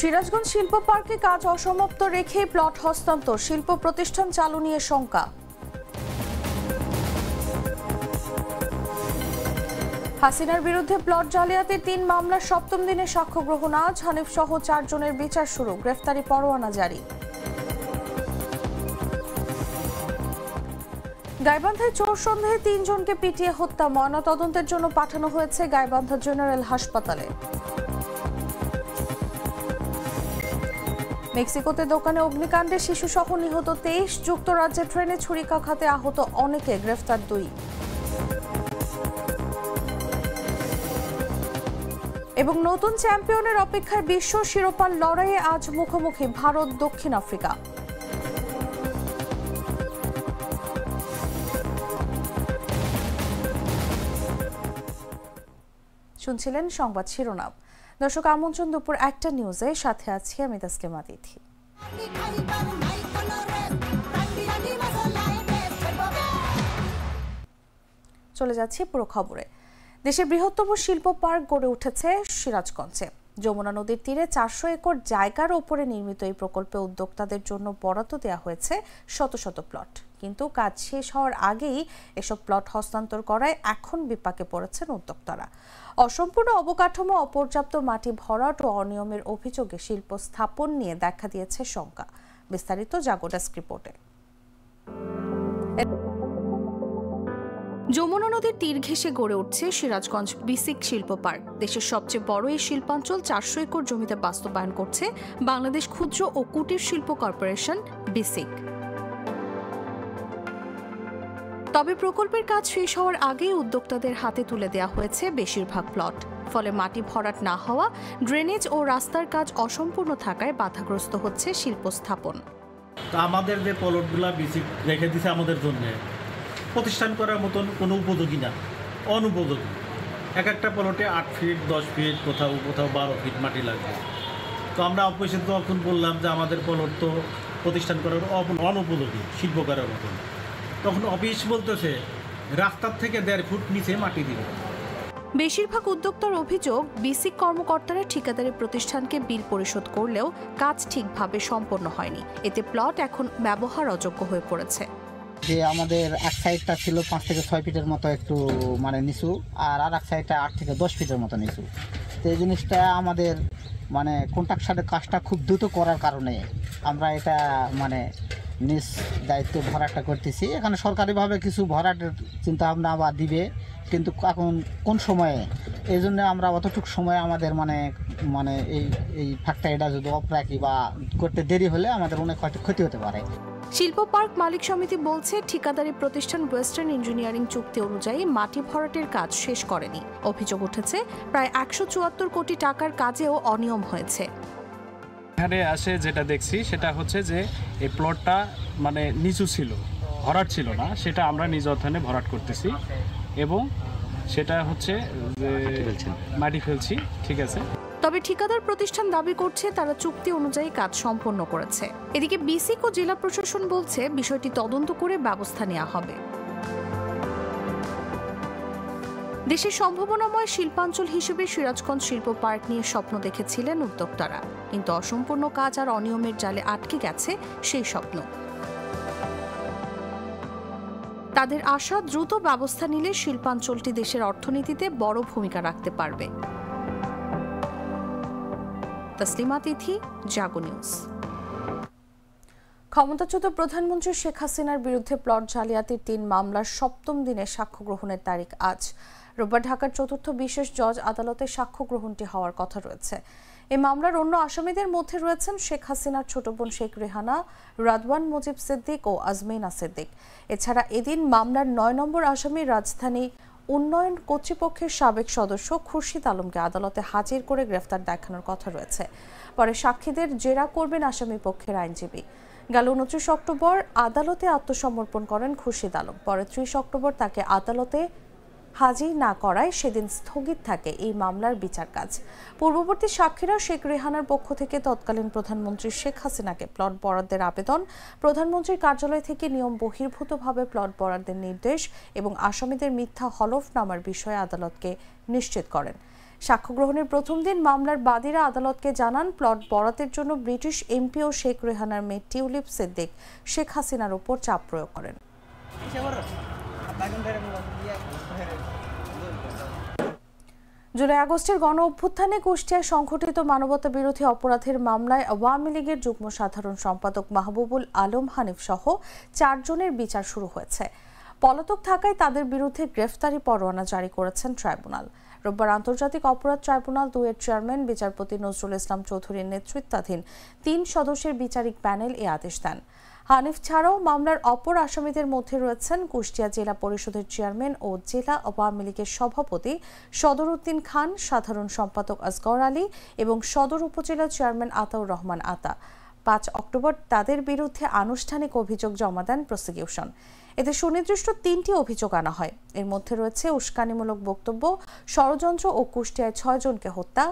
সিরাজগঞ্জ শিল্প পার্কে কাজ অসমাপ্ত রেখে প্লট হস্তান্তর, শিল্প প্রতিষ্ঠান চালু নিয়ে শঙ্কা। হাসিনার বিরুদ্ধে প্লট জালিয়াতির ৩ মামলার ৭ম দিনে সাক্ষ্য গ্রহণ আজ। হানিফ সহ ৪ জনের বিচার শুরু, গ্রেফতারি পরোয়ানা জারি। গাইবান্ধায় চোর সন্দেহে ৩ জনকে পিটিয়ে হত্যা, ময়নাতদন্তের জন্য পাঠানো হয়েছে গাইবান্ধা জেনারেল হাসপাতালে। মেক্সিকোতে দোকানে অগ্নিকাণ্ডে শিশুসহ নিহত ২৩, যুক্তরাজ্যে ট্রেনে ছুরিকাঘাতে আহত অনেকে, গ্রেফতার ২। এবং নতুন চ্যাম্পিয়নের অপেক্ষায় বিশ্ব শিরোপার লড়াইয়ে আজ মুখোমুখি ভারত দক্ষিণ আফ্রিকা। শুনছিলেন সংবাদ শিরোনাম। দর্শক, আমন্ত্রণ দুপুর ১টা নিউজে, সাথে আছি আমি তাসলিমা তিথি। চলে যাচ্ছি পুরো খবরে। দেশের বৃহত্তম শিল্প পার্ক গড়ে উঠেছে সিরাজগঞ্জে। যমুনা নদীর তীরে ৪০০ একর জায়গার ওপরে নির্মিত এই প্রকল্পে উদ্যোক্তাদের জন্য বরাদ্দ দেওয়া হয়েছে শত শত প্লট। কিন্তু কাজ শেষ হওয়ার আগেই এসব প্লট হস্তান্তর করায় এখন বিপাকে পড়েছেন উদ্যোক্তারা। অসম্পূর্ণ অবকাঠামো, অপর্যাপ্ত মাটি ভরাট ও অনিয়মের অভিযোগে শিল্প স্থাপন নিয়ে দেখা দিয়েছে শঙ্কা। বিস্তারিত জাগো ডেস্ক রিপোর্টে। যমুনা নদীর তীর ঘেঁষে গড়ে উঠছে সিরাজগঞ্জ বিসিক শিল্প পার্ক। দেশের সবচেয়ে বড় এই শিল্পাঞ্চল ৪০০ একর জমিতে বাস্তবায়ন করছে বাংলাদেশ ক্ষুদ্র ও কুটির শিল্প কর্পোরেশন বিসিক। তবে প্রকল্পের কাজ শেষ হওয়ার আগেই উদ্যোক্তাদের হাতে তুলে দেওয়া হয়েছে বেশিরভাগ প্লট। ফলে মাটি ভরাট না হওয়া, ড্রেনেজ ও রাস্তার কাজ অসম্পূর্ণ থাকায় বাধাগ্রস্ত হচ্ছে শিল্প স্থাপন। আমাদের যে প্লটগুলা বিসিক রেখে দিছে আমাদের জন্য প্রতিষ্ঠান করার মতন কোনো উপযোগী না, অনুপযোগী। এক একটা প্লটে ৮ ফিট ১০ ফিট, কোথাও কোথাও ১২ ফিট মাটি লাগবে। তো আমরা অফিসে তখন বললাম যে আমাদের প্লট তো প্রতিষ্ঠান করার অনুপযোগী, শিল্প করার মতন। তখন অফিস বলতেছে রাস্তার থেকে ১.৫ ফুট নিচে মাটি দিবে। বেশিরভাগ উদ্যোক্তার অভিযোগ, বিসিক কর্মকর্তারা ঠিকাদারি প্রতিষ্ঠানকে বিল পরিশোধ করলেও কাজ ঠিকভাবে সম্পন্ন হয়নি। এতে প্লট এখন ব্যবহার অযোগ্য হয়ে পড়েছে। যে আমাদের এক সাইডটা ছিল ৫ থেকে ৬ ফিটের মতো একটু নিচু, আর এক সাইডটা ৮ থেকে ১০ ফিটের মতো নিচু। তো এই জিনিসটা আমাদের কন্ট্রাকশনের কাজটা খুব দ্রুত করার কারণে আমরা এটা নিজ দায়িত্ব ভরাটটা করতেছি। এখানে সরকারিভাবে কিছু ভরাটের চিন্তা ভাবনা আবার দিবে, কিন্তু এখন কোন সময়ে, এই জন্য আমরা অতটুকু সময় আমাদের এই ফাঁকটা এটা যদি অফ রাখি বা করতে দেরি হলে আমাদের অনেক ক্ষতি হতে পারে। শিল্প পার্ক মালিক সমিতি বলছে, ঠিকাদারি প্রতিষ্ঠান ওয়েস্টার্ন ইঞ্জিনিয়ারিং চুক্তি অনুযায়ী মাটি ভরাটের কাজ শেষ করেনি। অভিযোগ উঠেছে প্রায় ১৭৪ কোটি টাকার কাজেও অনিয়ম হয়েছে। এখানে আসে যেটা দেখছি সেটা হচ্ছে যে এই প্লটটা নিচু ছিল, ভরাট ছিল না, সেটা আমরা নিজ অর্থায়নে ভরাট করতেছি এবং সেটা হচ্ছে যে মাটি ফেলছি, ঠিক আছে। তবে ঠিকাদার প্রতিষ্ঠান দাবি করছে তারা চুক্তি অনুযায়ী কাজ সম্পন্ন করেছে। এদিকে বিসিক ও জেলা প্রশাসন বলছে বিষয়টি তদন্ত করে ব্যবস্থা নেওয়া হবে। দেশের সম্ভাবনাময় শিল্পাঞ্চল হিসেবে সিরাজগঞ্জ শিল্প পার্ক নিয়ে স্বপ্ন দেখেছিলেন উদ্যোক্তারা, কিন্তু অসম্পূর্ণ কাজ আর অনিয়মের জালে আটকে গেছে সেই স্বপ্ন। তাদের আশা, দ্রুত ব্যবস্থা নিলে শিল্পাঞ্চলটি দেশের অর্থনীতিতে বড় ভূমিকা রাখতে পারবে। তাসলিমা তিথি, জাগো নিউজ। ক্ষমতাচ্যুত প্রধানমন্ত্রী শেখ হাসিনার বিরুদ্ধে প্লট জালিয়াতির ৩ মামলার ৭ম দিনে সাক্ষ্য গ্রহণের তারিখ আজ। রোববার ঢাকার ৪র্থ বিশেষ জজ আদালতে সাক্ষ্য গ্রহণটি হওয়ার কথা রয়েছে। এই মামলার অন্য আসামিদের মধ্যে রয়েছেন শেখ হাসিনার ছোট বোন শেখ রেহানা, রাদওয়ান মুজিব সিদ্দিক ও আজমিনা সিদ্দিক। এছাড়া এদিন মামলার ৯ নম্বর আসামি রাজধানী উন্নয়ন কর্তৃপক্ষের সাবেক সদস্য খুরশিদ আলমকে আদালতে হাজির করে গ্রেফতার দেখানোর কথা রয়েছে। পরে সাক্ষীদের জেরা করবেন আসামি পক্ষের আইনজীবী। গেল ২৯ অক্টোবর আদালতে আত্মসমর্পণ করেন খুরশিদ আলম। পরে ৩০ অক্টোবর তাকে আদালতে হাজির না করায় সেদিন স্থগিত থাকে এই মামলার বিচার কাজ। পূর্ববর্তী সাক্ষীরা শেখ রেহানার পক্ষ থেকে তৎকালীন প্রধানমন্ত্রী শেখ হাসিনাকে প্লট বরাদ্দের আবেদন, প্রধানমন্ত্রীর কার্যালয় থেকে নিয়ম বহির্ভূতভাবে প্লট বরাদ্দের নির্দেশ এবং আসামিদের মিথ্যা হলফনামার বিষয়ে আদালতকে নিশ্চিত করেন। সাক্ষ্য গ্রহণের প্রথম দিন মামলার বাদীরা আদালতকে জানান প্লট বরাতের জন্য ব্রিটিশ এমপি ও শেখ রেহানার মেয়ে টিউলিপ সিদ্দিক শেখ হাসিনার উপর চাপ প্রয়োগ করেন। জুলাই আগস্টের গণ অভ্যুত্থানে কুষ্টিয়ায় সংঘটিত মানবতা বিরোধী অপরাধের মামলায় আওয়ামী লীগের যুগ্ম সাধারণ সম্পাদক মাহবুবুল আলম হানিফ সহ 4 জনের বিচার শুরু হয়েছে। পলাতক থাকায় তাদের বিরুদ্ধে গ্রেফতারি পরোয়ানা জারি করেছেন ট্রাইব্যুনাল। রোববার আন্তর্জাতিক অপরাধ ট্রাইব্যুনাল 2 এর চেয়ারম্যান বিচারপতি নজরুল ইসলাম চৌধুরীর নেতৃত্বাধীন 3 সদস্যের বিচারিক প্যানেল এ আদেশ দেন। হানিফ ছাড়াও মামলার অপর আসামিদের মধ্যে রয়েছেন কুষ্টিয়া জেলা পরিষদের চেয়ারম্যান ও জেলা আওয়ামী লীগের সভাপতি সদর উদ্দিন খান, সাধারণ সম্পাদক আসগর আলী এবং সদর উপজেলা চেয়ারম্যান আতাউর রহমান আতা। 5 অক্টোবর তাদের বিরুদ্ধে আনুষ্ঠানিক অভিযোগ জমা দেন প্রসিকিউশন। এতে সুনির্দিষ্ট 3টি অভিযোগ আনা হয়। এর মধ্যে রয়েছে উস্কানিমূলক বক্তব্য, ষড়যন্ত্র ও কুষ্টিয়ায় 6 জনকে হত্যা।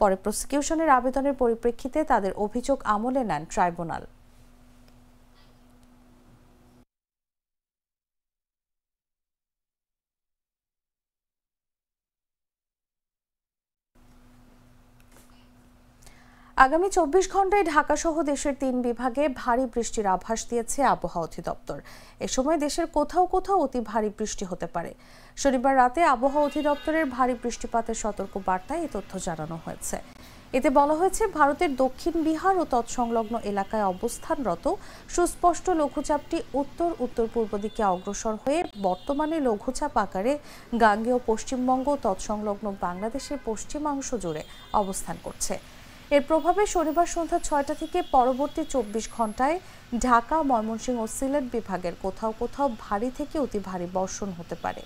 পরে প্রসিকিউশনের আবেদনের পরিপ্রেক্ষিতে তাদের অভিযোগ আমলে নেন ট্রাইব্যুনাল। আগামী 24 ঘন্টায় ঢাকা সহ দেশের 3 বিভাগে ভারী বৃষ্টির আভাস দিয়েছে আবহাওয়া অধিদপ্তর। এ সময় দেশের কোথাও কোথাও অতি ভারী বৃষ্টি হতে পারে। শনিবার রাতে আবহাওয়া অধিদপ্তরের ভারী বৃষ্টিপাতের সতর্ক বার্তায় এই তথ্য জানানো হয়েছে। এতে বলা হয়েছে, ভারতের দক্ষিণ বিহার ও তৎসংলগ্ন এলাকায় অবস্থানরত সুস্পষ্ট লঘুচাপটি উত্তর উত্তর পূর্ব দিকে অগ্রসর হয়ে বর্তমানে লঘুচাপ আকারে গাঙ্গেয় পশ্চিমবঙ্গ ও তৎসংলগ্ন বাংলাদেশের পশ্চিমাংশ জুড়ে অবস্থান করছে। এর প্রভাবে শনিবার সন্ধ্যা 6টা থেকে পরবর্তী 24 ঘন্টায় ঢাকা, ময়মনসিংহ ও সিলেট বিভাগের কোথাও কোথাও ভারী থেকে অতি ভারী বর্ষণ হতে পারে।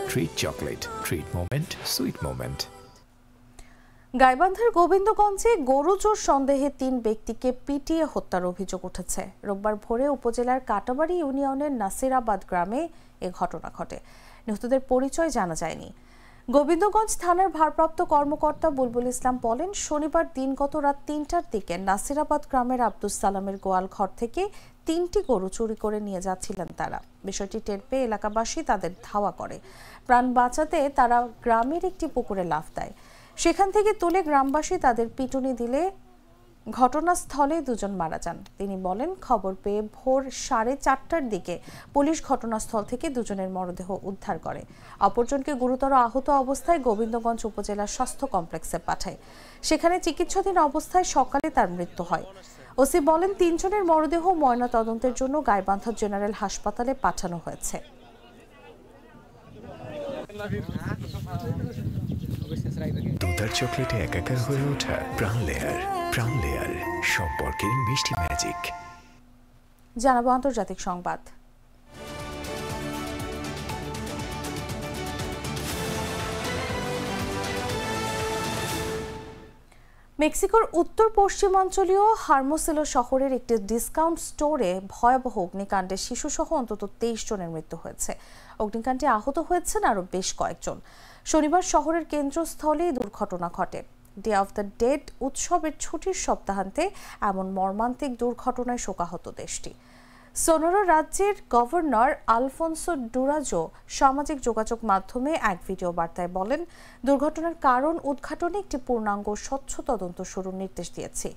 Treat chocolate, treat moment, sweet moment. গাইবান্ধার গোবিন্দগঞ্জে গরু চোর সন্দেহে 3 ব্যক্তিকে পিটিয়ে হত্যার অভিযোগ উঠেছে। রোববার ভোরে উপজেলার কাটাবাড়ি ইউনিয়নের নাসিরাবাদ গ্রামে এ ঘটনা ঘটে। নিহতদের পরিচয় জানা যায়নি। গোবিন্দগঞ্জ থানার ভারপ্রাপ্ত কর্মকর্তা বুলবুল ইসলাম বলেন, শনিবার দিনগত রাত 3টার দিকে নাসিরাবাদ গ্রামের আব্দুস সালামের গোয়াল ঘর থেকে 3টি গরু চুরি করে নিয়ে যাচ্ছিলেন তারা। বিষয়টি টের পেয়ে এলাকাবাসী তাদের ধাওয়া করে। প্রাণ বাঁচাতে তারা গ্রামের একটি পুকুরে লাফ দেয়। সেখান থেকে তুলে গ্রামবাসী তাদের পিটুনি দিলে ঘটনাস্থলে 2 জন মারা যান। তিনি বলেন, খবর পেয়ে ভোর 4:30টার দিকে পুলিশ ঘটনাস্থল থেকে 2 জনের মরদেহ উদ্ধার করে। অপরজনকে গুরুতর আহত অবস্থায় গোবিন্দগঞ্জ উপজেলা স্বাস্থ্য কমপ্লেক্সে পাঠায়। সেখানে চিকিৎসাধীন অবস্থায় সকালে তার মৃত্যু হয়। ওসি বলেন, 3 জনের মরদেহ ময়না তদন্তের জন্য গাইবান্ধা জেনারেল হাসপাতালে পাঠানো হয়েছে। দুধার চকলেটে একাকার হয়ে ওঠা প্রাণ লেয়ার, প্রাণ লেয়ার সম্পর্কের মিষ্টি ম্যাজিক। জানাবো আন্তর্জাতিক সংবাদ। মেক্সিকোর উত্তর পশ্চিমাঞ্চলীয় হার্মোসিলো শহরের একটি ডিসকাউন্ট স্টোরে ভয়াবহ অগ্নিকাণ্ডে শিশুসহ অন্তত 23 জনের মৃত্যু হয়েছে। অগ্নিকাণ্ডে আহত হয়েছেন আরও বেশ কয়েকজন। শনিবার শহরের কেন্দ্রস্থলে দুর্ঘটনা ঘটে। ডে অফ দ্য ডেড উৎসবের ছুটির সপ্তাহান্তে এমন মর্মান্তিক দুর্ঘটনায় শোকাহত দেশটি। সোনোরা রাজ্যের গভর্নর আলফোনসো ডুরাজো সামাজিক যোগাযোগ মাধ্যমে এক ভিডিও বার্তায় বলেন, দুর্ঘটনার কারণ উদ্ঘাটনে একটি পূর্ণাঙ্গ স্বচ্ছ তদন্ত শুরুর নির্দেশ দিয়েছে।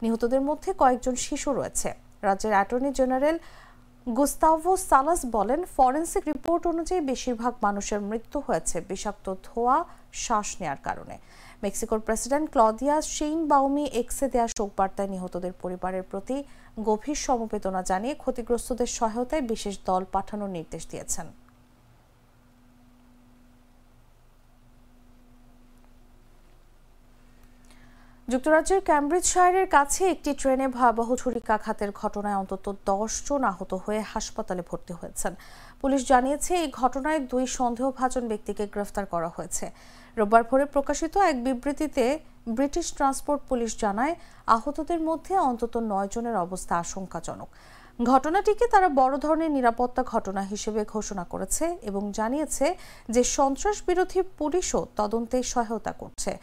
নিহতদের মধ্যে কয়েকজন শিশু রয়েছে। রাজ্যের অ্যাটর্নি জেনারেল গুস্তাভো সালাস বলেন, ফরেনসিক রিপোর্ট অনুযায়ী বেশিরভাগ মানুষের মৃত্যু হয়েছে বিষাক্ত ধোঁয়া শ্বাস নেয়ার কারণে। মেক্সিকোর প্রেসিডেন্ট ক্লদিয়া শেইনবাউমি এক্সে দেয়া শোকবার্তায় নিহতদের পরিবারের প্রতি গভীর সমবেদনা জানিয়ে ক্ষতিগ্রস্তদের সহায়তায় বিশেষ দল পাঠানোর নির্দেশ দিয়েছেন। যুক্তরাজ্যের ক্যামব্রিজশায়ারের কাছে একটি ট্রেনে ভয়াবহ ছুরিকাঘাতের ঘটনায় অন্তত 10 জন আহত হয়ে হাসপাতালে ভর্তি হয়েছেন। পুলিশ জানিয়েছে, এই ঘটনায় 2 সন্দেহভাজন ব্যক্তিকে গ্রেফতার করা হয়েছে। রোববার ভোরে প্রকাশিত এক বিবৃতিতে ব্রিটিশ ট্রান্সপোর্ট পুলিশ জানায়, আহতদের মধ্যে অন্তত 9 জনের অবস্থা আশঙ্কাজনক। ঘটনাটিকে তারা বড় ধরনের নিরাপত্তা ঘটনা হিসেবে ঘোষণা করেছে এবং জানিয়েছে যে সন্ত্রাস বিরোধী পুলিশও তদন্তে সহায়তা করছে।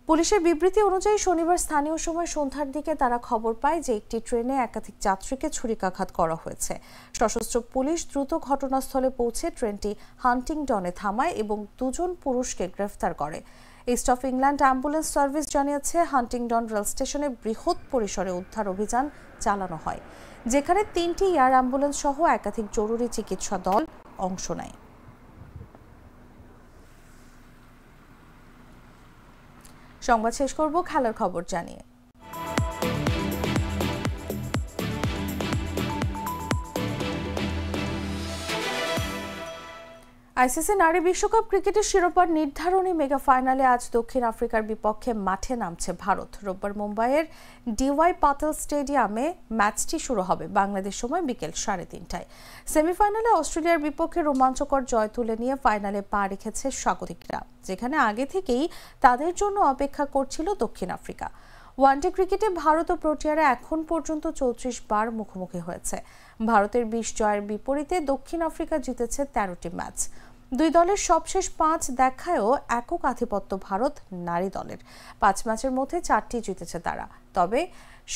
পুলিশের বিবৃতি অনুযায়ী শনিবার স্থানীয় সময় সন্ধ্যার দিকে তারা খবর পায় যে একটি ট্রেনে একাধিক যাত্রীকে ছুরিকাঘাত করা হয়েছে। সশস্ত্র পুলিশ দ্রুত ঘটনাস্থলে পৌঁছে ট্রেনটি হান্টিংটনে থামায় এবং 2 জন পুরুষকে গ্রেফতার করে। East of England ambulance service জানিয়েছে, হান্টিংটন রেল স্টেশনে বৃহৎ পরিসরে উদ্ধার অভিযান চালানো হয়, যেখানে 3টি এয়ার অ্যাম্বুলেন্স সহ একাধিক জরুরি চিকিৎসা দল অংশ নেয়। সংবাদ শেষ করব খেলার খবর জানিয়ে। আইসিসি নারী বিশ্বকাপ ক্রিকেটের শিরোপা নির্ধারণী মেগা ফাইনালে আজ দক্ষিণ আফ্রিকার বিপক্ষে মাঠে নামছে ভারত। রোববার মুম্বাইয়ের ডিওয়াই পাটেল স্টেডিয়ামে ম্যাচটি শুরু হবে বাংলাদেশ সময় বিকেল 3:30টায়। সেমিফাইনালে অস্ট্রেলিয়ার বিপক্ষে রোমাঞ্চকর জয় তুলে নিয়ে ফাইনালে পা রেখেছে স্বাগতিকরা, যেখানে আগে থেকেই তাদের জন্য অপেক্ষা করছিল দক্ষিণ আফ্রিকা। ওয়ানডে ক্রিকেটে ভারত ও প্রোটিয়ারা এখন পর্যন্ত 34 বার মুখোমুখি হয়েছে। ভারতের 20 জয়ের বিপরীতে দক্ষিণ আফ্রিকা জিতেছে 13টি ম্যাচ। দুই দলের সবশেষ 5 দেখায়ও একক আধিপত্য ভারত নারী দলের। 5 ম্যাচের মধ্যে 4টি জিতেছে তারা, তবে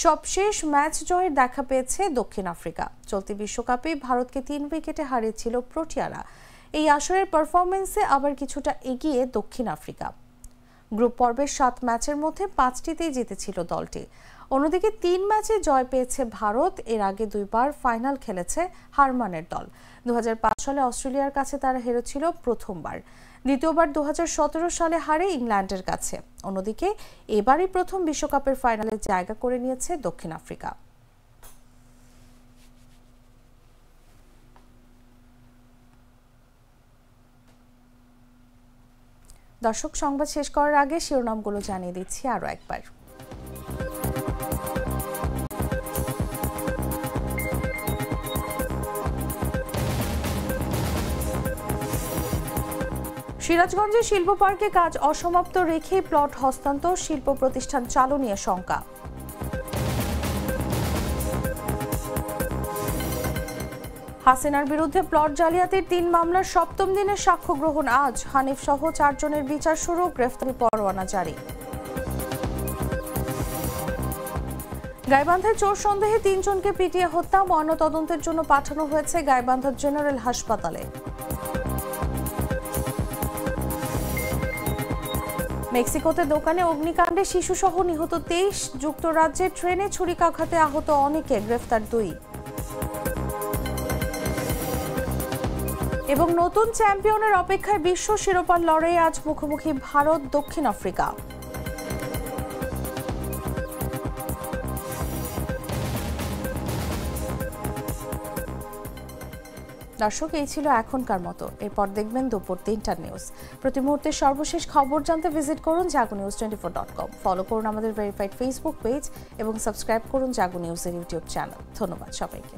সবশেষ ম্যাচ জয়ের দেখা পেয়েছে দক্ষিণ আফ্রিকা। চলতি বিশ্বকাপে ভারতকে 3 উইকেটে হারিয়েছিল প্রোটিয়ারা। এই আসরের পারফরমেন্সে আবার কিছুটা এগিয়ে দক্ষিণ আফ্রিকা। গ্রুপ পর্বের 7 ম্যাচের মধ্যে 5টিতেই জিতেছিল দলটি। অন্যদিকে 3 ম্যাচে জয় পেয়েছে ভারত। এর আগে 2 বার ফাইনাল খেলেছে হারমানের দল। 2005 সালে অস্ট্রেলিয়ার কাছে তারা হেরেছিল প্রথমবার, দ্বিতীয়বার 2017 সালে হারে ইংল্যান্ডের কাছে। অন্যদিকে এবারই প্রথম বিশ্বকাপের ফাইনালে জায়গা করে নিয়েছে দক্ষিণ আফ্রিকা। দর্শক, সংবাদ শেষ করার আগে শিরোনামগুলো জানিয়ে দিচ্ছি আরও একবার। সিরাজগঞ্জে শিল্প পার্কে কাজ অসমাপ্ত রেখে প্লট হস্তান্তর, শিল্প প্রতিষ্ঠান চালু নিয়ে শঙ্কা। হাসিনার বিরুদ্ধে প্লট জালিয়াতির 3 মামলার 7ম দিনের সাক্ষ্য গ্রহণ আজ। হানিফ সহ 4 জনের বিচার শুরু, গ্রেফতারি পরোয়ানা জারি। গাইবান্ধায় চোর সন্দেহে 3 জনকে পিটিয়ে হত্যা, ময়নাতদন্তের জন্য পাঠানো হয়েছে গাইবান্ধা জেনারেল হাসপাতালে। মেক্সিকোতে দোকানে অগ্নিকাণ্ডে শিশুসহ নিহত 23, যুক্তরাজ্যে ট্রেনে ছুরিকাঘাতে আহত অনেকে, গ্রেফতার 2। এবং নতুন চ্যাম্পিয়নের অপেক্ষায় বিশ্ব শিরোপার লড়াইয়ে আজ মুখোমুখি ভারত দক্ষিণ আফ্রিকা। দর্শক, এই ছিল এখনকার মতো। এরপর দেখবেন দুপুর 3টার নিউজ। প্রতি মুহূর্তে সর্বশেষ খবর জানতে ভিজিট করুন jagonews24.com। ফলো করুন আমাদের ভেরিফাইড ফেসবুক পেজ এবং সাবস্ক্রাইব করুন জাগো নিউজের ইউটিউব চ্যানেল। ধন্যবাদ সবাইকে।